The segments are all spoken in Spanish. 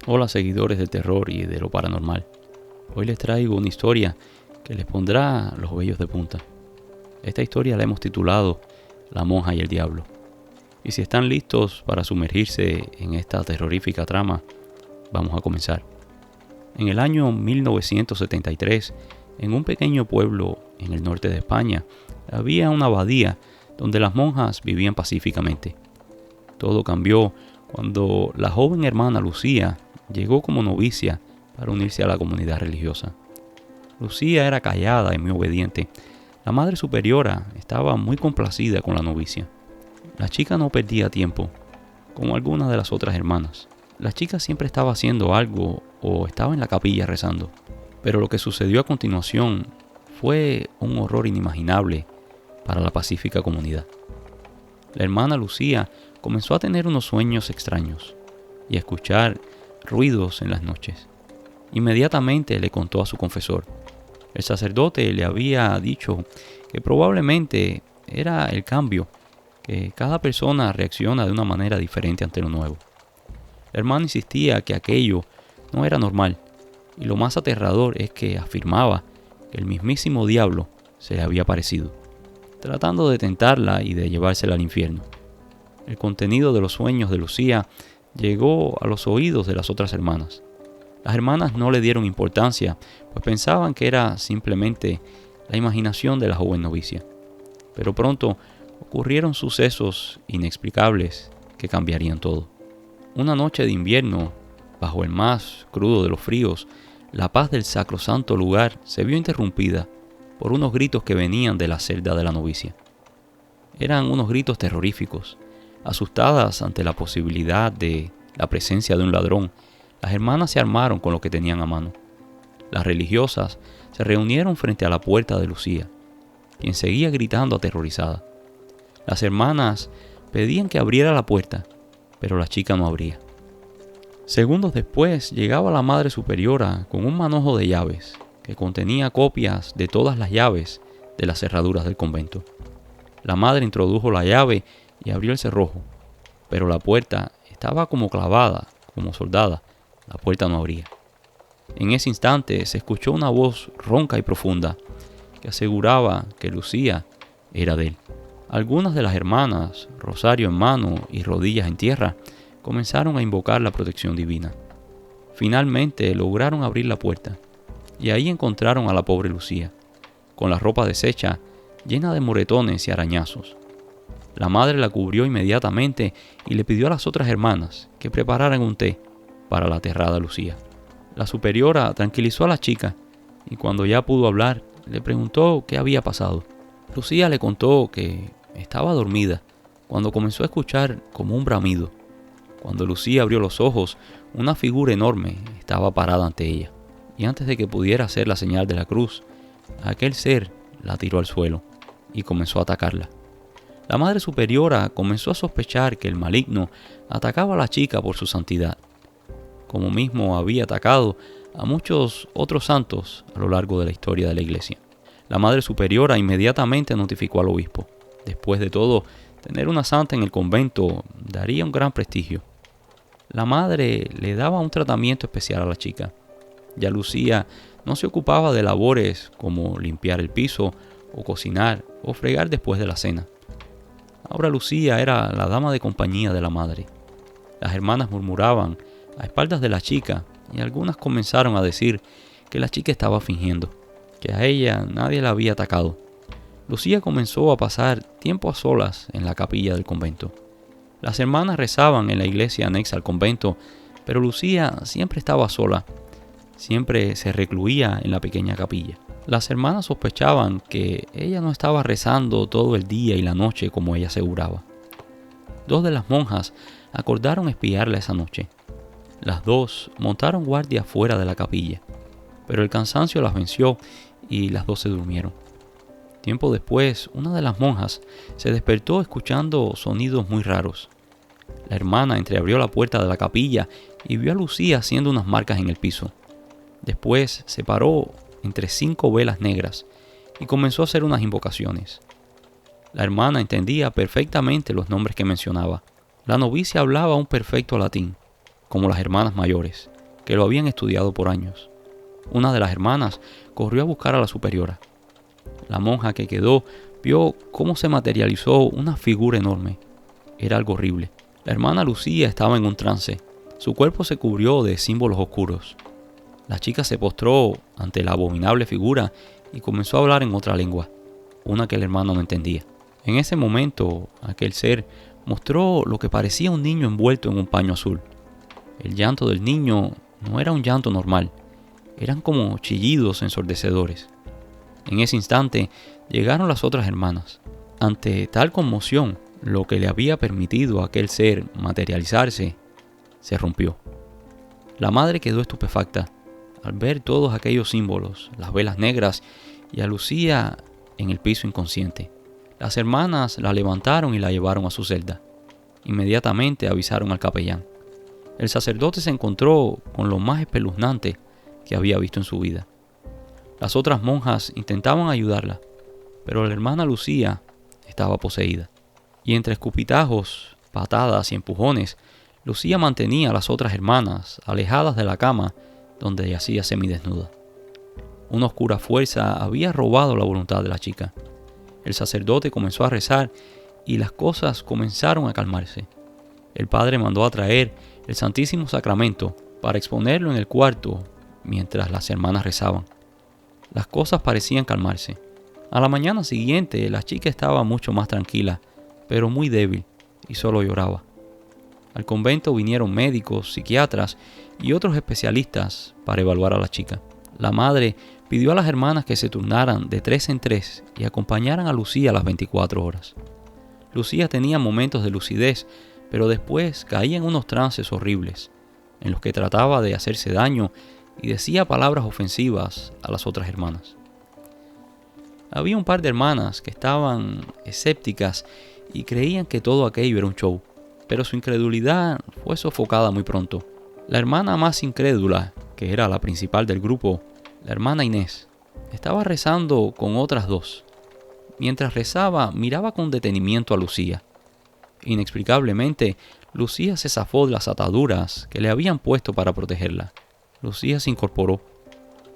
Hola seguidores del terror y de lo paranormal. Hoy les traigo una historia que les pondrá los vellos de punta. Esta historia la hemos titulado La monja y el diablo. Y si están listos para sumergirse en esta terrorífica trama, vamos a comenzar. En el año 1973, en un pequeño pueblo en el norte de España, había una abadía donde las monjas vivían pacíficamente. Todo cambió cuando la joven hermana Lucía llegó como novicia para unirse a la comunidad religiosa. Lucía era callada y muy obediente. La madre superiora estaba muy complacida con la novicia. La chica no perdía tiempo, como algunas de las otras hermanas. La chica siempre estaba haciendo algo o estaba en la capilla rezando. Pero lo que sucedió a continuación fue un horror inimaginable para la pacífica comunidad. La hermana Lucía comenzó a tener unos sueños extraños y a escuchar ruidos en las noches. Inmediatamente le contó a su confesor. El sacerdote le había dicho que probablemente era el cambio, que cada persona reacciona de una manera diferente ante lo nuevo. La hermana insistía que aquello no era normal, y lo más aterrador es que afirmaba que el mismísimo diablo se le había aparecido, tratando de tentarla y de llevársela al infierno. El contenido de los sueños de Lucía llegó a los oídos de las otras hermanas. Las hermanas no le dieron importancia, pues pensaban que era simplemente la imaginación de la joven novicia. Pero pronto ocurrieron sucesos inexplicables que cambiarían todo. Una noche de invierno, bajo el más crudo de los fríos, la paz del sacrosanto lugar se vio interrumpida por unos gritos que venían de la celda de la novicia. Eran unos gritos terroríficos. Asustadas ante la posibilidad de la presencia de un ladrón, las hermanas se armaron con lo que tenían a mano. Las religiosas se reunieron frente a la puerta de Lucía, quien seguía gritando aterrorizada. Las hermanas pedían que abriera la puerta, pero la chica no abría. Segundos después llegaba la madre superiora con un manojo de llaves que contenía copias de todas las llaves de las cerraduras del convento. La madre introdujo la llave y abrió el cerrojo, pero la puerta estaba como clavada, como soldada. La puerta no abría. En ese instante se escuchó una voz ronca y profunda que aseguraba que Lucía era de él. Algunas de las hermanas, rosario en mano y rodillas en tierra, comenzaron a invocar la protección divina. Finalmente lograron abrir la puerta y ahí encontraron a la pobre Lucía, con la ropa deshecha, llena de moretones y arañazos. La madre la cubrió inmediatamente y le pidió a las otras hermanas que prepararan un té para la aterrada Lucía. La superiora tranquilizó a la chica y cuando ya pudo hablar, le preguntó qué había pasado. Lucía le contó que estaba dormida cuando comenzó a escuchar como un bramido. Cuando Lucía abrió los ojos, una figura enorme estaba parada ante ella, y antes de que pudiera hacer la señal de la cruz, aquel ser la tiró al suelo y comenzó a atacarla. La madre superiora comenzó a sospechar que el maligno atacaba a la chica por su santidad, como mismo había atacado a muchos otros santos a lo largo de la historia de la iglesia. La madre superiora inmediatamente notificó al obispo. Después de todo, tener una santa en el convento daría un gran prestigio. La madre le daba un tratamiento especial a la chica. Ya Lucía no se ocupaba de labores como limpiar el piso o cocinar o fregar después de la cena. Ahora Lucía era la dama de compañía de la madre. Las hermanas murmuraban a espaldas de la chica y algunas comenzaron a decir que la chica estaba fingiendo, que a ella nadie la había atacado. Lucía comenzó a pasar tiempo a solas en la capilla del convento. Las hermanas rezaban en la iglesia anexa al convento, pero Lucía siempre estaba sola, siempre se recluía en la pequeña capilla. Las hermanas sospechaban que ella no estaba rezando todo el día y la noche como ella aseguraba. Dos de las monjas acordaron espiarla esa noche. Las dos montaron guardia fuera de la capilla, pero el cansancio las venció y las dos se durmieron. Tiempo después, una de las monjas se despertó escuchando sonidos muy raros. La hermana entreabrió la puerta de la capilla y vio a Lucía haciendo unas marcas en el piso. Después se paró entre 5 velas negras y comenzó a hacer unas invocaciones. La hermana entendía perfectamente los nombres que mencionaba. La novicia hablaba un perfecto latín, como las hermanas mayores, que lo habían estudiado por años. Una de las hermanas corrió a buscar a la superiora. La monja que quedó vio cómo se materializó una figura enorme. Era algo horrible. La hermana Lucía estaba en un trance. Su cuerpo se cubrió de símbolos oscuros. La chica se postró ante la abominable figura y comenzó a hablar en otra lengua, una que el hermano no entendía. En ese momento, aquel ser mostró lo que parecía un niño envuelto en un paño azul. El llanto del niño no era un llanto normal, eran como chillidos ensordecedores. En ese instante llegaron las otras hermanas. Ante tal conmoción, lo que le había permitido a aquel ser materializarse se rompió. La madre quedó estupefacta al ver todos aquellos símbolos, las velas negras y a Lucía en el piso inconsciente. Las hermanas la levantaron y la llevaron a su celda. Inmediatamente avisaron al capellán. El sacerdote se encontró con lo más espeluznante que había visto en su vida. Las otras monjas intentaban ayudarla, pero la hermana Lucía estaba poseída. Y entre escupitajos, patadas y empujones, Lucía mantenía a las otras hermanas alejadas de la cama donde yacía semidesnuda. Una oscura fuerza había robado la voluntad de la chica. El sacerdote comenzó a rezar y las cosas comenzaron a calmarse. El padre mandó a traer el Santísimo Sacramento para exponerlo en el cuarto mientras las hermanas rezaban. Las cosas parecían calmarse. A la mañana siguiente la chica estaba mucho más tranquila, pero muy débil y solo lloraba. Al convento vinieron médicos, psiquiatras y otros especialistas para evaluar a la chica. La madre pidió a las hermanas que se turnaran de 3 en 3 y acompañaran a Lucía las 24 horas. Lucía tenía momentos de lucidez, pero después caía en unos trances horribles, en los que trataba de hacerse daño y decía palabras ofensivas a las otras hermanas. Había un par de hermanas que estaban escépticas y creían que todo aquello era un show, pero su incredulidad fue sofocada muy pronto. La hermana más incrédula, que era la principal del grupo, la hermana Inés, estaba rezando con otras dos. Mientras rezaba, miraba con detenimiento a Lucía. Inexplicablemente, Lucía se zafó de las ataduras que le habían puesto para protegerla. Lucía se incorporó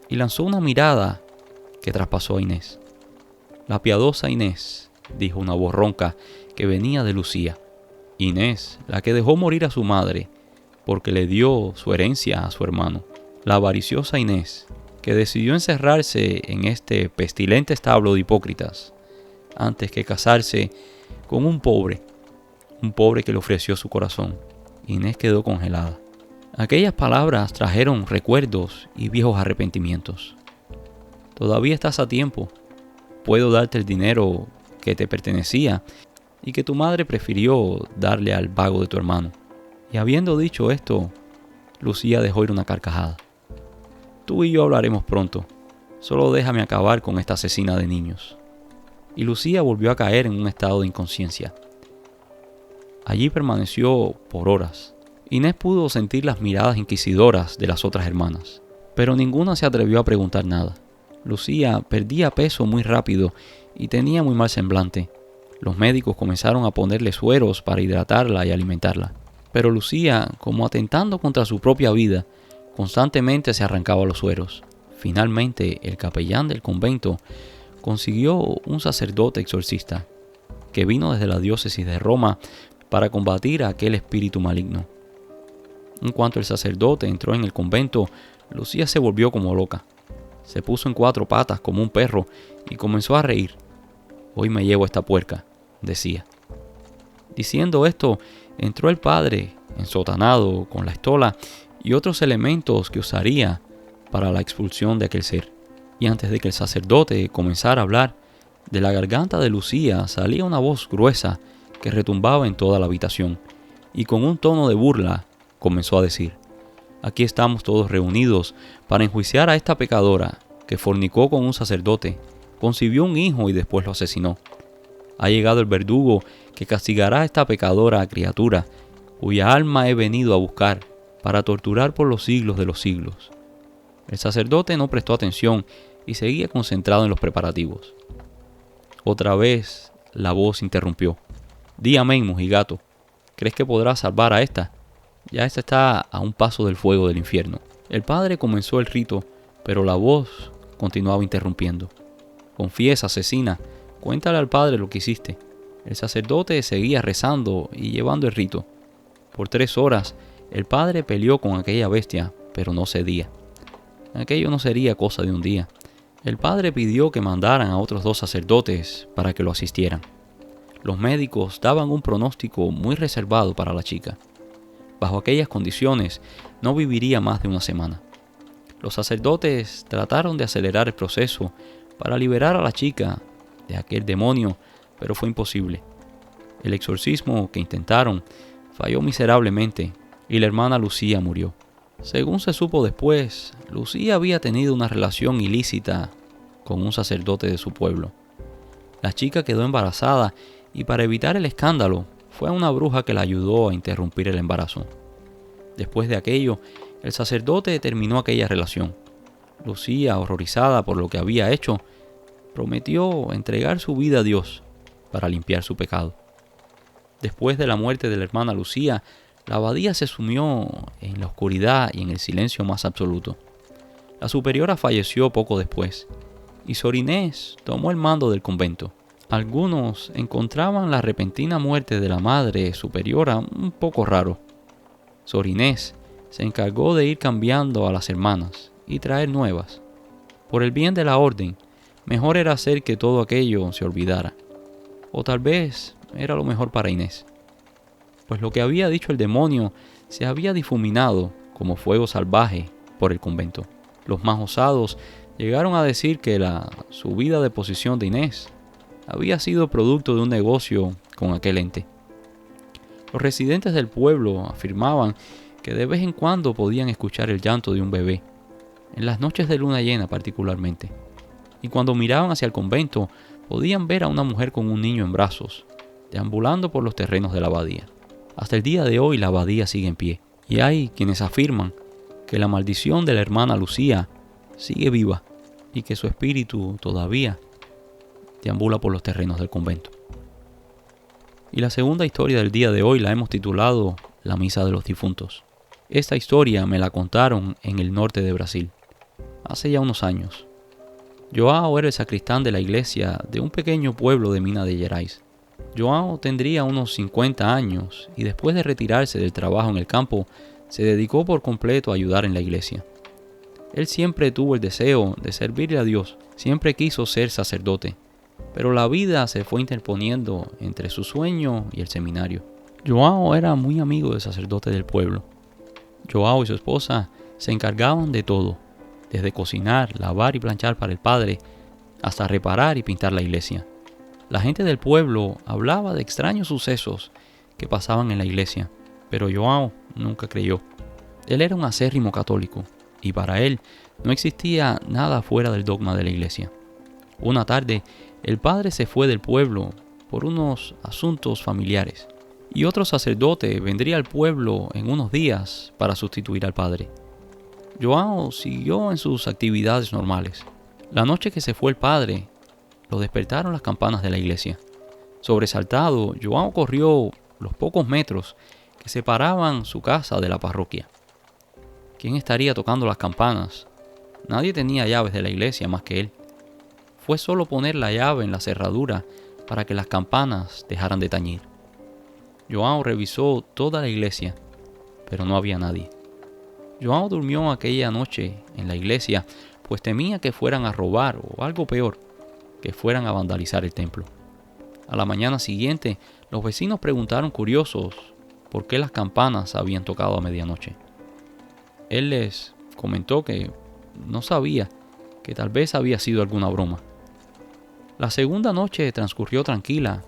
y lanzó una mirada que traspasó a Inés. La piadosa Inés, dijo una voz ronca que venía de Lucía. Inés, la que dejó morir a su madre porque le dio su herencia a su hermano. La avariciosa Inés, que decidió encerrarse en este pestilente establo de hipócritas antes que casarse con un pobre que le ofreció su corazón. Inés quedó congelada. Aquellas palabras trajeron recuerdos y viejos arrepentimientos. Todavía estás a tiempo. Puedo darte el dinero que te pertenecía y que tu madre prefirió darle al vago de tu hermano. Y habiendo dicho esto, Lucía dejó ir una carcajada. Tú y yo hablaremos pronto. Solo déjame acabar con esta asesina de niños. Y Lucía volvió a caer en un estado de inconsciencia. Allí permaneció por horas. Inés pudo sentir las miradas inquisidoras de las otras hermanas, pero ninguna se atrevió a preguntar nada. Lucía perdía peso muy rápido y tenía muy mal semblante. Los médicos comenzaron a ponerle sueros para hidratarla y alimentarla. Pero Lucía, como atentando contra su propia vida, constantemente se arrancaba los sueros. Finalmente, el capellán del convento consiguió un sacerdote exorcista que vino desde la diócesis de Roma para combatir a aquel espíritu maligno. En cuanto el sacerdote entró en el convento, Lucía se volvió como loca. Se puso en 4 patas como un perro y comenzó a reír. Hoy me llevo esta puerca, decía. Diciendo esto, entró el padre, ensotanado, con la estola y otros elementos que usaría para la expulsión de aquel ser. Y antes de que el sacerdote comenzara a hablar, de la garganta de Lucía salía una voz gruesa que retumbaba en toda la habitación, y con un tono de burla comenzó a decir: aquí estamos todos reunidos para enjuiciar a esta pecadora que fornicó con un sacerdote, concibió un hijo y después lo asesinó. Ha llegado el verdugo que castigará a esta pecadora criatura, cuya alma he venido a buscar para torturar por los siglos de los siglos. El sacerdote no prestó atención y seguía concentrado en los preparativos. Otra vez la voz interrumpió. Di amén, mojigato. ¿Crees que podrás salvar a esta? Ya esta está a un paso del fuego del infierno. El padre comenzó el rito, pero la voz continuaba interrumpiendo. Confiesa, asesina, cuéntale al padre lo que hiciste. El sacerdote seguía rezando y llevando el rito. Por 3 horas, el padre peleó con aquella bestia, pero no cedía. Aquello no sería cosa de un día. El padre pidió que mandaran a otros 2 sacerdotes para que lo asistieran. Los médicos daban un pronóstico muy reservado para la chica. Bajo aquellas condiciones, no viviría más de una semana. Los sacerdotes trataron de acelerar el proceso para liberar a la chica de aquel demonio, pero fue imposible. El exorcismo que intentaron falló miserablemente y la hermana Lucía murió. Según se supo después, Lucía había tenido una relación ilícita con un sacerdote de su pueblo. La chica quedó embarazada y para evitar el escándalo, fue a una bruja que la ayudó a interrumpir el embarazo. Después de aquello, el sacerdote terminó aquella relación. Lucía, horrorizada por lo que había hecho, prometió entregar su vida a Dios para limpiar su pecado. Después de la muerte de la hermana Lucía, la abadía se sumió en la oscuridad y en el silencio más absoluto. La superiora falleció poco después, y Sor Inés tomó el mando del convento. Algunos encontraban la repentina muerte de la madre superiora un poco raro. Sor Inés se encargó de ir cambiando a las hermanas y traer nuevas. Por el bien de la orden, mejor era hacer que todo aquello se olvidara. O tal vez era lo mejor para Inés, pues lo que había dicho el demonio se había difuminado como fuego salvaje por el convento. Los más osados llegaron a decir que la subida de posición de Inés había sido producto de un negocio con aquel ente. Los residentes del pueblo afirmaban que de vez en cuando podían escuchar el llanto de un bebé, en las noches de luna llena particularmente, y cuando miraban hacia el convento podían ver a una mujer con un niño en brazos, deambulando por los terrenos de la abadía. Hasta el día de hoy la abadía sigue en pie, y hay quienes afirman que la maldición de la hermana Lucía sigue viva y que su espíritu todavía deambula por los terrenos del convento. Y la segunda historia del día de hoy la hemos titulado La Misa de los Difuntos. Esta historia me la contaron en el norte de Brasil, hace ya unos años. João era el sacristán de la iglesia de un pequeño pueblo de Minas Gerais. João tendría unos 50 años y después de retirarse del trabajo en el campo, se dedicó por completo a ayudar en la iglesia. Él siempre tuvo el deseo de servirle a Dios, siempre quiso ser sacerdote, pero la vida se fue interponiendo entre su sueño y el seminario. João era muy amigo del sacerdote del pueblo. João y su esposa se encargaban de todo, desde cocinar, lavar y planchar para el padre, hasta reparar y pintar la iglesia. La gente del pueblo hablaba de extraños sucesos que pasaban en la iglesia, pero João nunca creyó. Él era un acérrimo católico, y para él no existía nada fuera del dogma de la iglesia. Una tarde, el padre se fue del pueblo por unos asuntos familiares, y otro sacerdote vendría al pueblo en unos días para sustituir al padre. João siguió en sus actividades normales. La noche que se fue el padre, lo despertaron las campanas de la iglesia. Sobresaltado, João corrió los pocos metros que separaban su casa de la parroquia. ¿Quién estaría tocando las campanas? Nadie tenía llaves de la iglesia más que él. Fue solo poner la llave en la cerradura para que las campanas dejaran de tañir. João revisó toda la iglesia, pero no había nadie. João durmió aquella noche en la iglesia, pues temía que fueran a robar o algo peor, que fueran a vandalizar el templo. A la mañana siguiente, los vecinos preguntaron curiosos por qué las campanas habían tocado a medianoche. Él les comentó que no sabía, que tal vez había sido alguna broma. La segunda noche transcurrió tranquila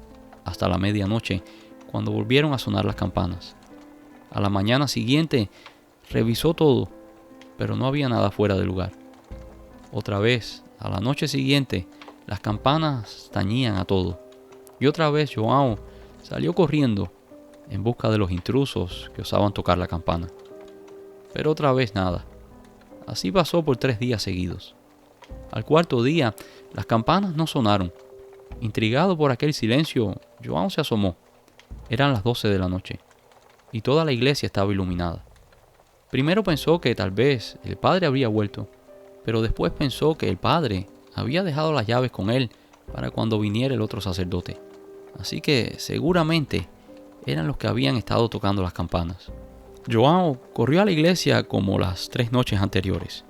hasta la medianoche, cuando volvieron a sonar las campanas. A la mañana siguiente revisó todo, pero no había nada fuera de lugar. Otra vez, a la noche siguiente, las campanas tañían a todo. Y otra vez João salió corriendo en busca de los intrusos que osaban tocar la campana. Pero otra vez nada. Así pasó por 3 días seguidos. Al cuarto día, las campanas no sonaron. Intrigado por aquel silencio, João se asomó. Eran las 12 de la noche, y toda la iglesia estaba iluminada. Primero pensó que tal vez el padre habría vuelto, pero después pensó que el padre había dejado las llaves con él para cuando viniera el otro sacerdote. Así que seguramente eran los que habían estado tocando las campanas. João corrió a la iglesia como las 3 noches anteriores.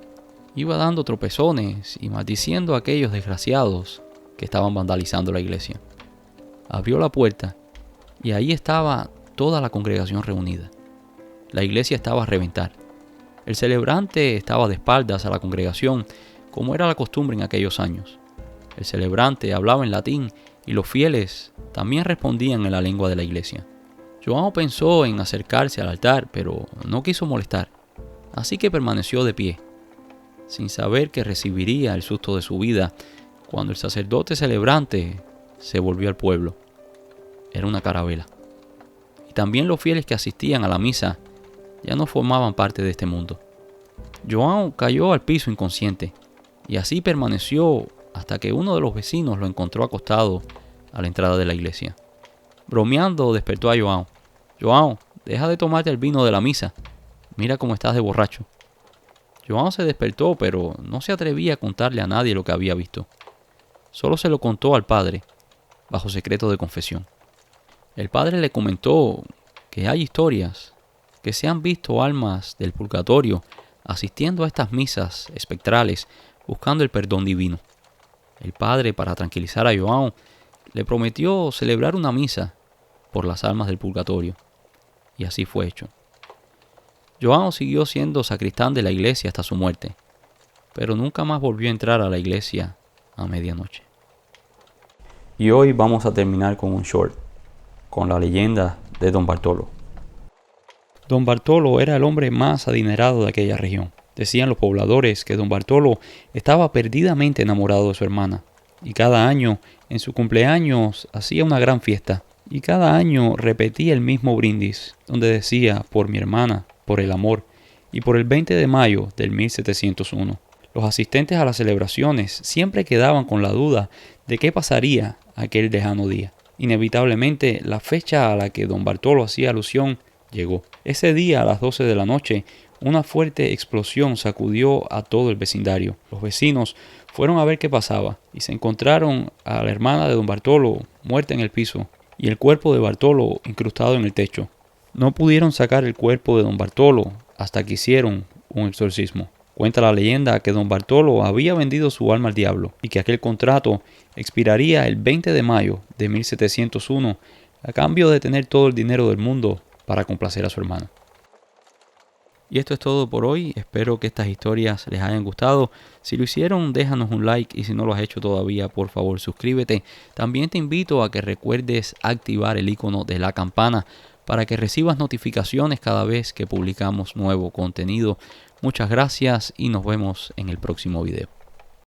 Iba dando tropezones y maldiciendo a aquellos desgraciados que estaban vandalizando la iglesia. Abrió la puerta y ahí estaba toda la congregación reunida. La iglesia estaba a reventar. El celebrante estaba de espaldas a la congregación, como era la costumbre en aquellos años. El celebrante hablaba en latín y los fieles también respondían en la lengua de la iglesia. João pensó en acercarse al altar, pero no quiso molestar, así que permaneció de pie, sin saber que recibiría el susto de su vida cuando el sacerdote celebrante se volvió al pueblo. Era una carabela. Y también los fieles que asistían a la misa ya no formaban parte de este mundo. João cayó al piso inconsciente y así permaneció hasta que uno de los vecinos lo encontró acostado a la entrada de la iglesia. Bromeando despertó a João. João, deja de tomarte el vino de la misa. Mira cómo estás de borracho. João se despertó, pero no se atrevía a contarle a nadie lo que había visto. Solo se lo contó al padre, bajo secreto de confesión. El padre le comentó que hay historias que se han visto almas del purgatorio asistiendo a estas misas espectrales buscando el perdón divino. El padre, para tranquilizar a João, le prometió celebrar una misa por las almas del purgatorio, y así fue hecho. João siguió siendo sacristán de la iglesia hasta su muerte, pero nunca más volvió a entrar a la iglesia a medianoche. Y hoy vamos a terminar con un short, con la leyenda de Don Bartolo. Don Bartolo era el hombre más adinerado de aquella región. Decían los pobladores que Don Bartolo estaba perdidamente enamorado de su hermana, y cada año, en su cumpleaños, hacía una gran fiesta. Y cada año repetía el mismo brindis, donde decía, por mi hermana, por el amor, y por el 20 de mayo del 1701. Los asistentes a las celebraciones siempre quedaban con la duda de qué pasaría aquel lejano día. Inevitablemente, la fecha a la que Don Bartolo hacía alusión llegó. Ese día, a las 12 de la noche, una fuerte explosión sacudió a todo el vecindario. Los vecinos fueron a ver qué pasaba y se encontraron a la hermana de Don Bartolo muerta en el piso y el cuerpo de Bartolo incrustado en el techo. No pudieron sacar el cuerpo de Don Bartolo hasta que hicieron un exorcismo. Cuenta la leyenda que Don Bartolo había vendido su alma al diablo y que aquel contrato expiraría el 20 de mayo de 1701 a cambio de tener todo el dinero del mundo para complacer a su hermano. Y esto es todo por hoy. Espero que estas historias les hayan gustado. Si lo hicieron, déjanos un like y si no lo has hecho todavía, por favor suscríbete. También te invito a que recuerdes activar el icono de la campana para que recibas notificaciones cada vez que publicamos nuevo contenido. Muchas gracias y nos vemos en el próximo video.